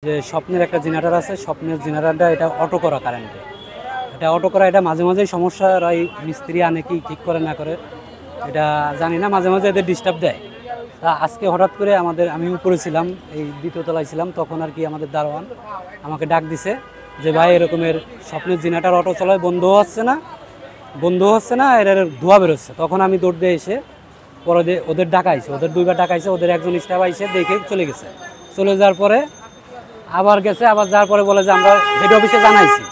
যে স্বপ্নের একটা জেনারেটর আছে, স্বপ্নের জেনারেটরটা এটা অটো করা কারেন্টে, এটা অটো করা, এটা মাঝে মাঝেই সমস্যা হয়। মিস্ত্রি আনে কি ঠিক করে না করে এটা জানি না, মাঝে মাঝে এদের ডিস্টার্ব দেয়। তা আজকে হঠাৎ করে আমি উপরে ছিলাম, এই দ্বিতীয় তলায় ছিলাম, তখন আর কি আমাদের দারোয়ান আমাকে ডাক দিছে যে ভাই এরকমের স্বপ্নের জেনারেটর অটো চলায় বন্ধ হচ্ছে না, এর ধোঁয়া বেরোচ্ছে। তখন আমি দৌড় দিয়ে এসে পরে ওদের ডাকাইছে, ওদের দুইবার ডাকাইছে, ওদের একজন স্টাফ আইসে দেখে চলে যাওয়ার পরে আবার যাওয়ার পরে বলে যে আমরা হেড অফিসে জানাইছি।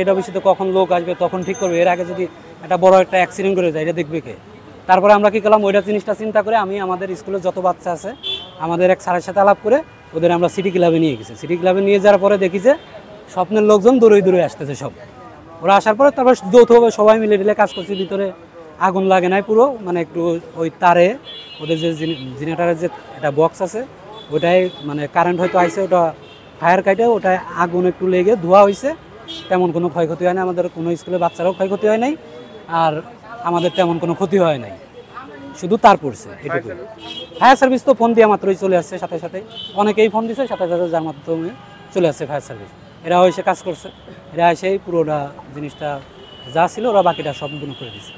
হেড অফিসে তো কখন লোক আসবে তখন ঠিক করবে, এর আগে যদি একটা বড় একটা অ্যাক্সিডেন্ট করে যায় এটা দেখবে কে। তারপরে আমরা কী করলাম, ওইটা জিনিসটা চিন্তা করে আমি আমাদের স্কুলের যত বাচ্চা আছে আমাদের এক স্যারের সাথে আলাপ করে ওদের আমরা সিটি ক্লাবে নিয়ে গেছি। সিটি ক্লাবে নিয়ে যাওয়ার পরে দেখি যে স্বপ্নের লোকজন দূরে আসতেছে সব। ওরা আসার পরে তারপর যৌথভাবে সবাই মিলে কাজ করছি। ভিতরে আগুন লাগে নাই পুরো, মানে একটু ওই তারে ওদের যে জেনারেটরের যে একটা বক্স আছে ওটাই মানে কারেন্ট হয়তো আইছে, ওটা ফায়ার কাটে ওটায় আগুন একটু লেগে ধোয়া হয়েছে। তেমন কোনো ক্ষয়ক্ষতি হয় না, আমাদের কোনো স্কুলের বাচ্চারাও ক্ষয়ক্ষতি হয় নাই, আর আমাদের তেমন কোনো ক্ষতি হয় নাই, শুধু তার পড়ছে এটুকু। ফায়ার সার্ভিস তো ফোন দিয়ে মাত্রই চলে আসছে, সাথে অনেকেই ফোন দিছে, সাথে যার মাধ্যমে চলে আসছে ফায়ার সার্ভিস। এরা এসে কাজ করছে, এরা এসেই পুরোটা জিনিসটা যা ছিল ওরা বাকিটা সম্পূর্ণ করে দিচ্ছে।